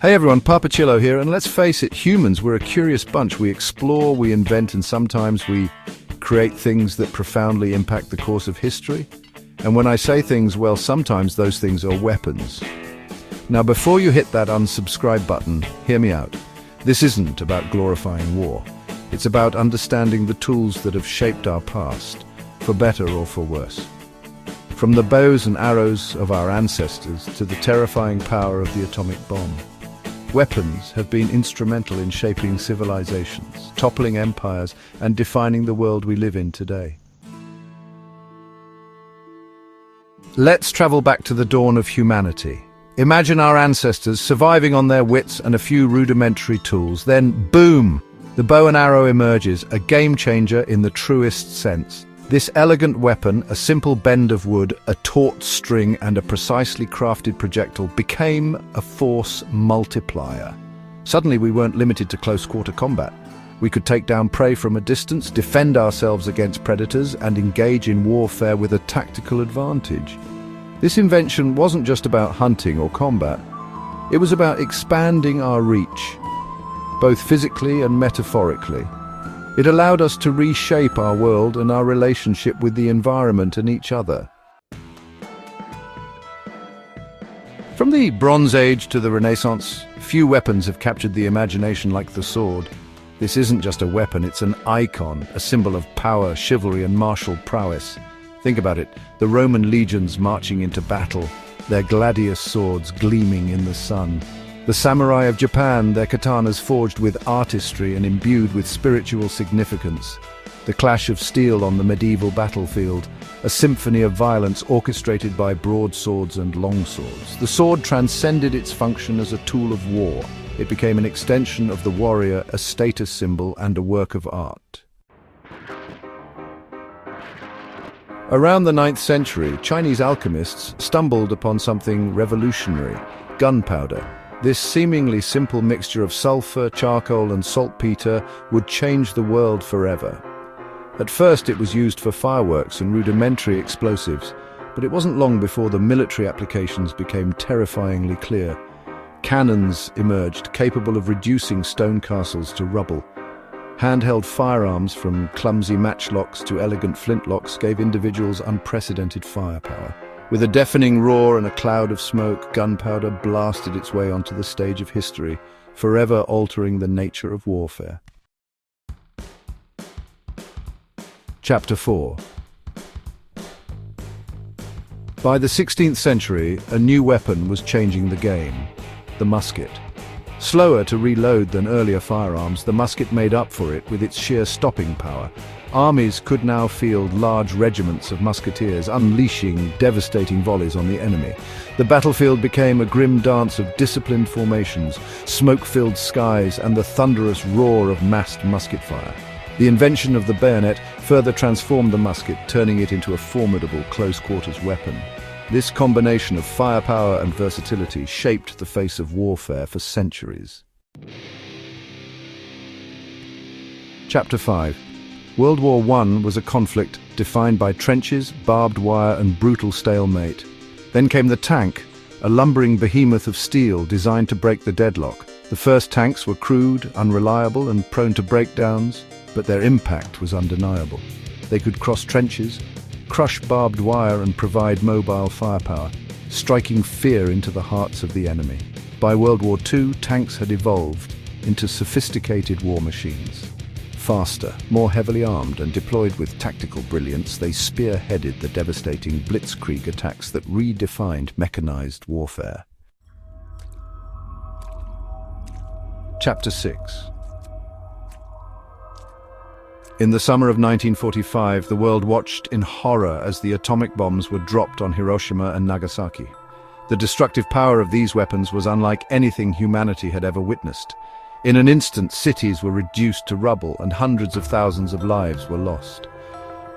Hey everyone, Papachillo here, and let's face it, humans, we're a curious bunch. We explore, we invent, and sometimes we create things that profoundly impact the course of history. And when I say things, well, sometimes those things are weapons. Now, before you hit that unsubscribe button, hear me out. This isn't about glorifying war. It's about understanding the tools that have shaped our past, for better or for worse. From the bows and arrows of our ancestors to the terrifying power of the atomic bomb. Weapons have been instrumental in shaping civilizations, toppling empires, and defining the world we live in today. Let's travel back to the dawn of humanity. Imagine our ancestors surviving on their wits and a few rudimentary tools. Then, boom! The bow and arrow emerges, a game changer in the truest sense. This elegant weapon, a simple bend of wood, a taut string, and a precisely crafted projectile became a force multiplier. Suddenly we weren't limited to close-quarter combat. We could take down prey from a distance, defend ourselves against predators, and engage in warfare with a tactical advantage. This invention wasn't just about hunting or combat. It was about expanding our reach, both physically and metaphorically. It allowed us to reshape our world and our relationship with the environment and each other. From the Bronze Age to the Renaissance, few weapons have captured the imagination like the sword. This isn't just a weapon, it's an icon, a symbol of power, chivalry, and martial prowess. Think about it, the Roman legions marching into battle, their gladius swords gleaming in the sun. The samurai of Japan, their katanas forged with artistry and imbued with spiritual significance. The clash of steel on the medieval battlefield, a symphony of violence orchestrated by broadswords and longswords. The sword transcended its function as a tool of war. It became an extension of the warrior, a status symbol and a work of art. Around the 9th century, Chinese alchemists stumbled upon something revolutionary: gunpowder. This seemingly simple mixture of sulfur, charcoal, and saltpeter would change the world forever. At first, it was used for fireworks and rudimentary explosives, but it wasn't long before the military applications became terrifyingly clear. Cannons emerged, capable of reducing stone castles to rubble. Handheld firearms, from clumsy matchlocks to elegant flintlocks, gave individuals unprecedented firepower. With a deafening roar and a cloud of smoke, gunpowder blasted its way onto the stage of history, forever altering the nature of warfare. Chapter 4. By the 16th century, a new weapon was changing the game: the musket. Slower to reload than earlier firearms, the musket made up for it with its sheer stopping power. Armies could now field large regiments of musketeers, unleashing devastating volleys on the enemy. The battlefield became a grim dance of disciplined formations, smoke-filled skies, and the thunderous roar of massed musket fire. The invention of the bayonet further transformed the musket, turning it into a formidable close-quarters weapon. This combination of firepower and versatility shaped the face of warfare for centuries. Chapter 5. World War I was a conflict defined by trenches, barbed wire, and brutal stalemate. Then came the tank, a lumbering behemoth of steel designed to break the deadlock. The first tanks were crude, unreliable, and prone to breakdowns, but their impact was undeniable. They could cross trenches, crush barbed wire, and provide mobile firepower, striking fear into the hearts of the enemy. By World War II, tanks had evolved into sophisticated war machines. Faster, more heavily armed, and deployed with tactical brilliance, they spearheaded the devastating blitzkrieg attacks that redefined mechanized warfare. Chapter 6. In the summer of 1945, the world watched in horror as the atomic bombs were dropped on Hiroshima and Nagasaki. The destructive power of these weapons was unlike anything humanity had ever witnessed. In an instant, cities were reduced to rubble and hundreds of thousands of lives were lost.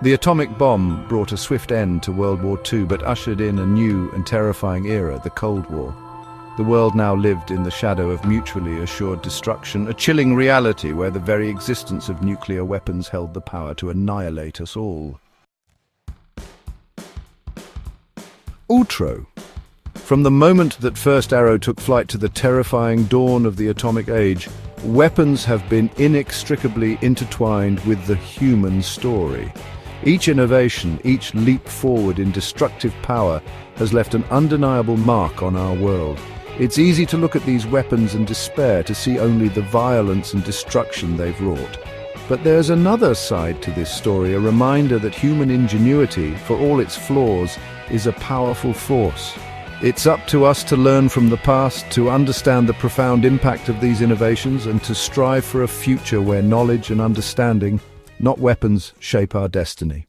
The atomic bomb brought a swift end to World War II, but ushered in a new and terrifying era, the Cold War. The world now lived in the shadow of mutually assured destruction, a chilling reality where the very existence of nuclear weapons held the power to annihilate us all. Outro. From the moment that first arrow took flight to the terrifying dawn of the atomic age, weapons have been inextricably intertwined with the human story. Each innovation, each leap forward in destructive power has left an undeniable mark on our world. It's easy to look at these weapons and despair, to see only the violence and destruction they've wrought. But there's another side to this story, a reminder that human ingenuity, for all its flaws, is a powerful force. It's up to us to learn from the past, to understand the profound impact of these innovations, and to strive for a future where knowledge and understanding, not weapons, shape our destiny.